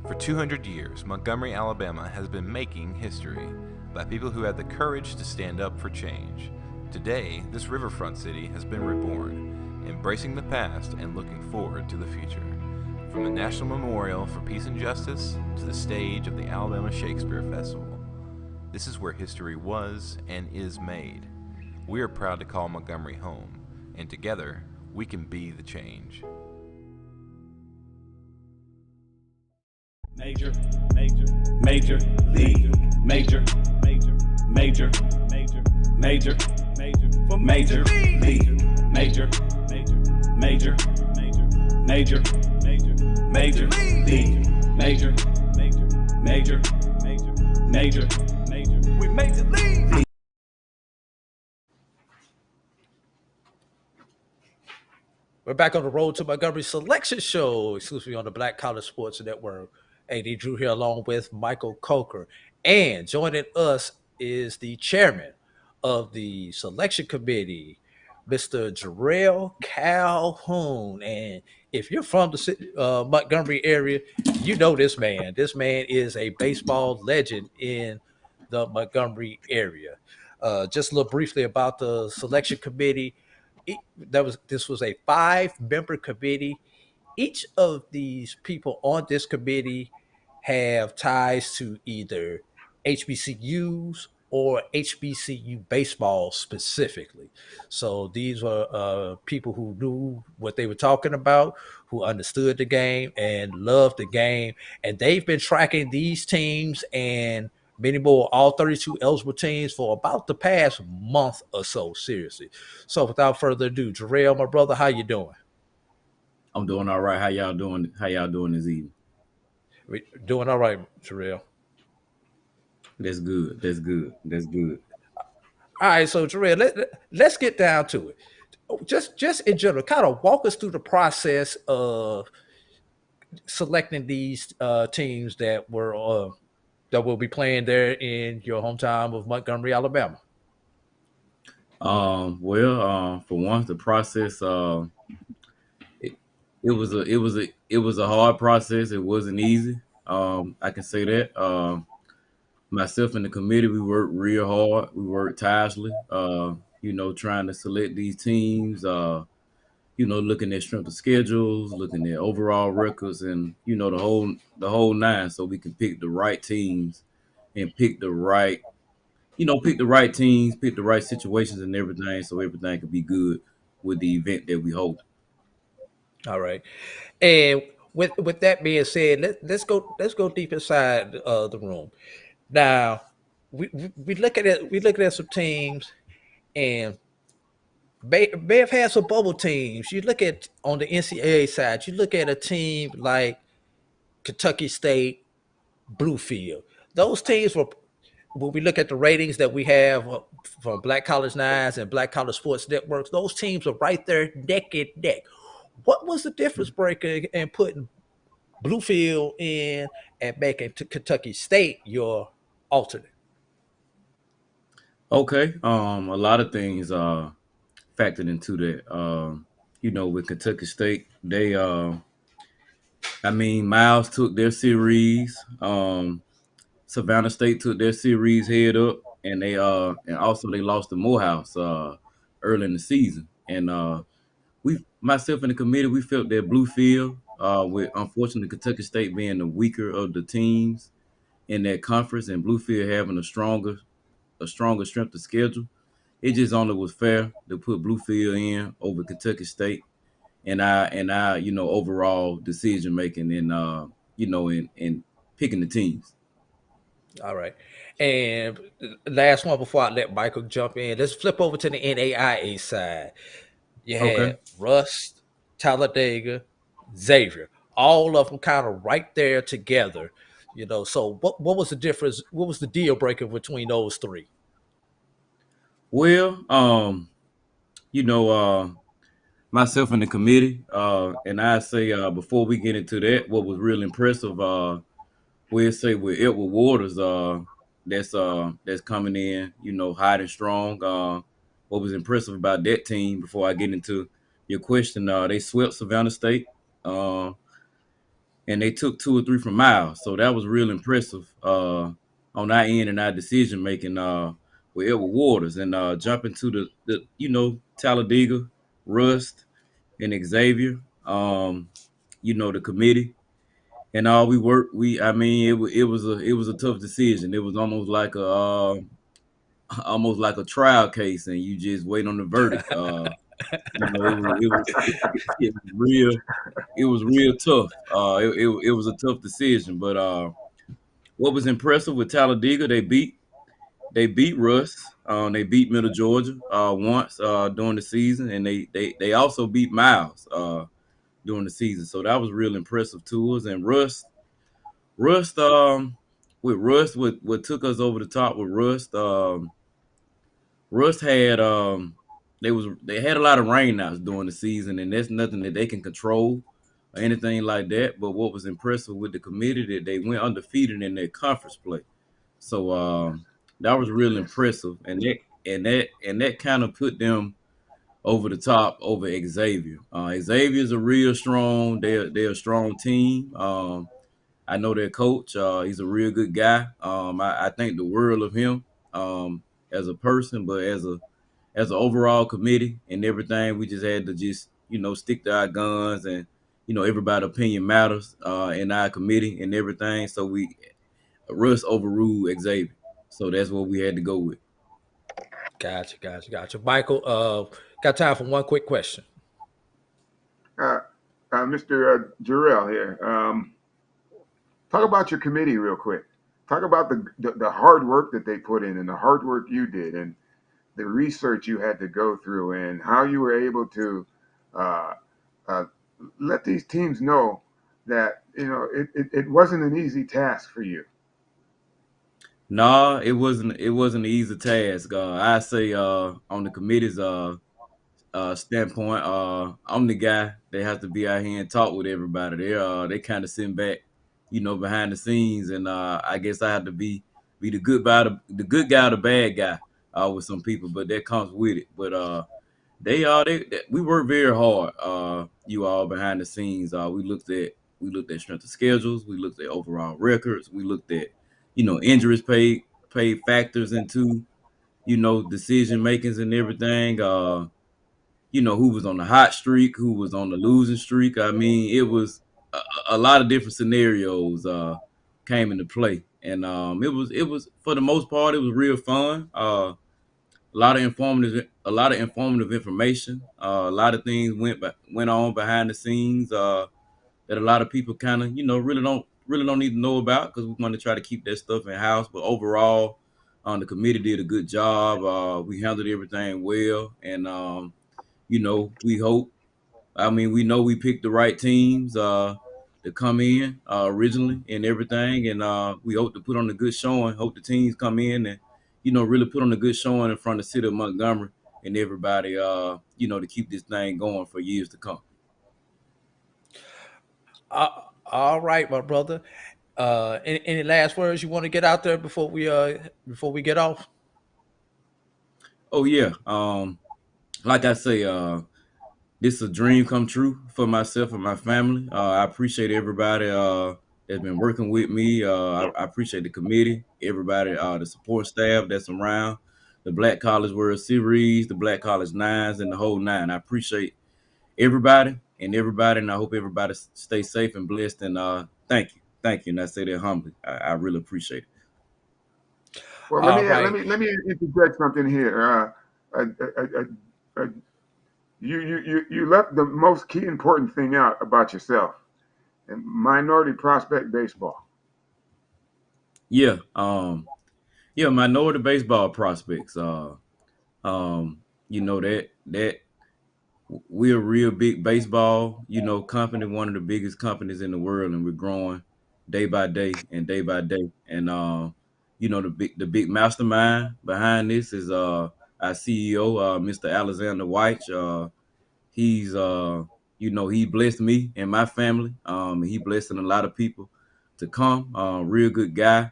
For 200 years, Montgomery, Alabama has been making history by people who had the courage to stand up for change. Today, this riverfront city has been reborn, embracing the past and looking forward to the future. From the National Memorial for Peace and Justice to the stage of the Alabama Shakespeare Festival, this is where history was and is made. We are proud to call Montgomery home, and together, we can be the change. Major league, major for major league, major league, major, we major league. We're back on the road to Montgomery Selection Show, exclusively on the Black College Sports Network. AD Drew here along with Michael Coker. And joining us is the chairman of the selection committee, Mr. Jarrell Calhoun. And if you're from the Montgomery area, you know this man. This man is a baseball legend in the Montgomery area. Just a little briefly about the selection committee. This was a 5-member committee. Each of these people on this committee have ties to either HBCUs or HBCU baseball specifically. So these were people who knew what they were talking about, who understood the game and loved the game. And they've been tracking these teams and many more, all 32 eligible teams for about the past month or so, seriously. So without further ado, Jarrell, my brother, how you doing? I'm doing all right. How y'all doing? How y'all doing this evening? We're doing all right, Jarrell. That's good. All right, so Jarrell, let's get down to it. Just in general, kind of walk us through the process of selecting these teams that will be playing there in your hometown of Montgomery, Alabama. For once, the process it was a hard process. It wasn't easy. I can say that. Myself and the committee, we worked real hard. We worked tirelessly. Trying to select these teams. Looking at strength of schedules, looking at overall records, and the whole nine, so we can pick the right teams and pick the right teams, pick the right situations and everything, so everything can be good with the event that we hold. All right, and with that being said, let's go deep inside the room. Now, we looking at some teams, and may have had some bubble teams. You look at on the NCAA side, you look at a team like Kentucky State, Bluefield. Those teams were, when we look at the ratings that we have from Black College Nines and Black College Sports Networks, those teams are right there neck and neck. What was the difference breaker in putting Bluefield in and making Kentucky State your alternate? Okay, a lot of things factored into that. With Kentucky State, they, Miles took their series. Savannah State took their series head up, and they also they lost to Morehouse early in the season. And myself and the committee, we felt that Bluefield with unfortunately Kentucky State being the weaker of the teams in that conference and Bluefield having a stronger strength of schedule. It just only was fair to put Bluefield in over Kentucky State and I overall decision making and in picking the teams. All right. And last one before I let Michael jump in. Let's flip over to the NAIA side. You Okay. had Russ, Talladega, Xavier, all of them kind of right there together. So what was the difference? What was the deal breaker between those three? Well, you know, myself and the committee, and I say before we get into that, what was real impressive, we'll say with Edward Waters, that's coming in, hot and strong. What was impressive about that team before I get into your question, they swept Savannah State. Uh, and they took 2 or 3 from Miles. So that was real impressive on our end and our decision making with Edward Waters and jumping to the Talladega, Rust, and Xavier. The committee and all we worked. I mean, it was a tough decision. It was almost like a trial case, and you just wait on the verdict. It was real. It was real tough. It was a tough decision, but what was impressive with Talladega, they beat Russ. They beat Middle Georgia once during the season, and they also beat Miles during the season. So that was real impressive to us. And Rust, with Rust, what took us over the top with Rust, Rust had they had a lot of rainouts during the season, and that's nothing that they can control or anything like that. But what was impressive with the committee that they went undefeated in their conference play. So that was real impressive, and that kind of put them over the top over Xavier. Xavier's a real strong. They're a strong team. I know their coach. He's a real good guy. I think the world of him as a person, but as an overall committee and everything, we just had to stick to our guns and everybody opinion matters in our committee and everything. So Russ overruled Xavier. So that's what we had to go with. Gotcha. Michael, got time for one quick question. Uh, Mr. Jarrell here. Talk about your committee real quick. Talk about the hard work that they put in and the hard work you did and the research you had to go through and how you were able to uh, uh, let these teams know that it wasn't an easy task for you. Nah, it wasn't. It wasn't an easy task. I say on the committee's standpoint, I'm the guy that has to be out here and talk with everybody. They kind of sitting back, behind the scenes, and I guess I have to be the good guy, or the bad guy with some people, but that comes with it. But we work very hard. You all behind the scenes. We looked at strength of schedules. We looked at overall records. We looked at injuries paid factors into decision makings and everything. Who was on the hot streak, who was on the losing streak. I mean, it was a lot of different scenarios came into play, and it was for the most part it was real fun. A lot of informative information. A lot of things went on behind the scenes that a lot of people kind of really don't need to know about because we want to try to keep that stuff in house. But overall, the committee did a good job. We handled everything well, and we hope. I mean, we know we picked the right teams to come in originally and everything, and we hope to put on a good showing. Hope the teams come in and really put on a good showing in front of the city of Montgomery and everybody. To keep this thing going for years to come. All right, my brother. Any last words you want to get out there before we get off? Oh yeah. Like I say, this is a dream come true for myself and my family. I appreciate everybody that's been working with me. I appreciate the committee, everybody, the support staff that's around, the Black College World Series, the Black College Nines, and the whole nine. I appreciate everybody, and everybody, and I hope everybody stay safe and blessed. And thank you, and I say that humbly. I really appreciate it. Well, let me interject something here. You left the most key important thing out about yourself, and minority prospect baseball. Yeah, minority baseball prospects. You know that we're a real big baseball, company, one of the biggest companies in the world, and we're growing day by day and day by day. And the big mastermind behind this is our CEO, Mr. Alexander White. He's he blessed me and my family. He blessing a lot of people to come. Real good guy,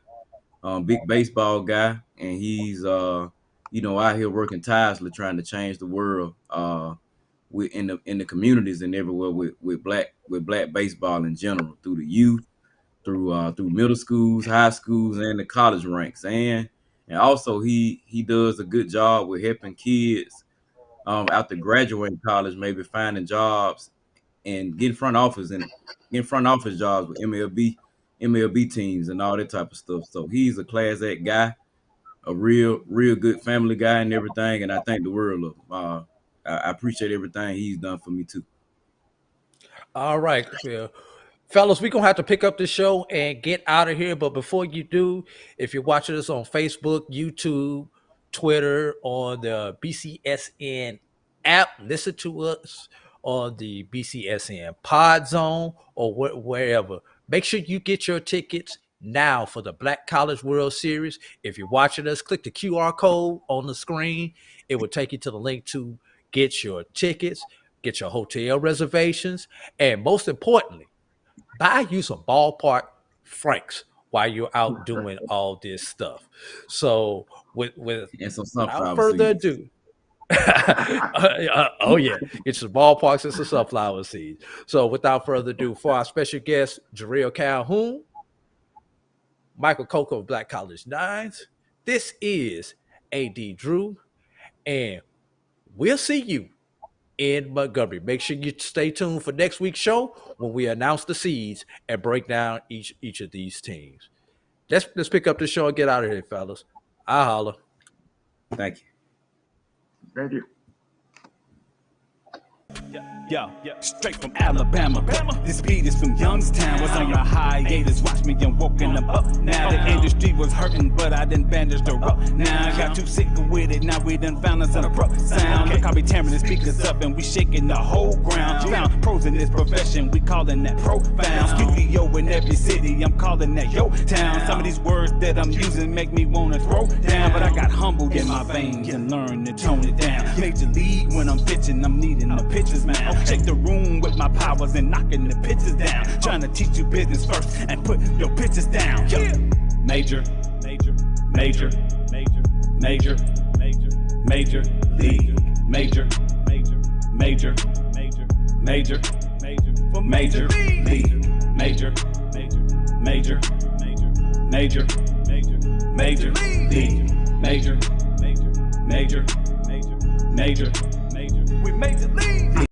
big baseball guy, and he's out here working tirelessly trying to change the world. In the communities and everywhere with black baseball in general, through the youth, through middle schools, high schools, and the college ranks, and also he does a good job with helping kids after graduating college, maybe finding jobs and getting front office jobs with MLB teams and all that type of stuff. So he's a class act guy, a real good family guy and everything, and I thank the world of him. I appreciate everything he's done for me too. All right, yeah. Fellas, we're going to have to pick up the show and get out of here. But before you do, if you're watching us on Facebook, YouTube, Twitter, on the BCSN app, listen to us on the BCSN Pod Zone or wherever. Make sure you get your tickets now for the Black College World Series. If you're watching us, click the QR code on the screen. It will take you to the link to get your tickets, get your hotel reservations, and most importantly, buy you some ballpark franks while you're out doing all this stuff. So without further ado, oh yeah, get some ballparks and some sunflower seeds. So without further ado, for our special guest, Jarrell Calhoun, Michael Coco of Black College Nines, this is AD Drew, and we'll see you in Montgomery. Make sure you stay tuned for next week's show when we announce the seeds and break down each of these teams. Let's pick up the show and get out of here, fellas. I'll holler. Thank you. Thank you. Yo, straight from Alabama. This beat is from Youngstown. Was on a hiatus. Watch me, I'm woken up. Now the industry was hurting, but I done bandaged her up. Now I got too sick with it. Now we done found us an abrupt sound. Look, I be tearing the speakers up and we shaking the whole ground. Found pros in this profession, we calling that profound. Studio in every city, I'm calling that yo town. Some of these words that I'm using make me wanna throw down, but I got humbled in my veins and learned to tone it down. Major league when I'm pitching, I'm needing the pitches, man. Shake the room with my powers and knocking the pitches down. Trying to teach you business first and put your pitches down. Yeah. Major league. Major league. Major league. We major league.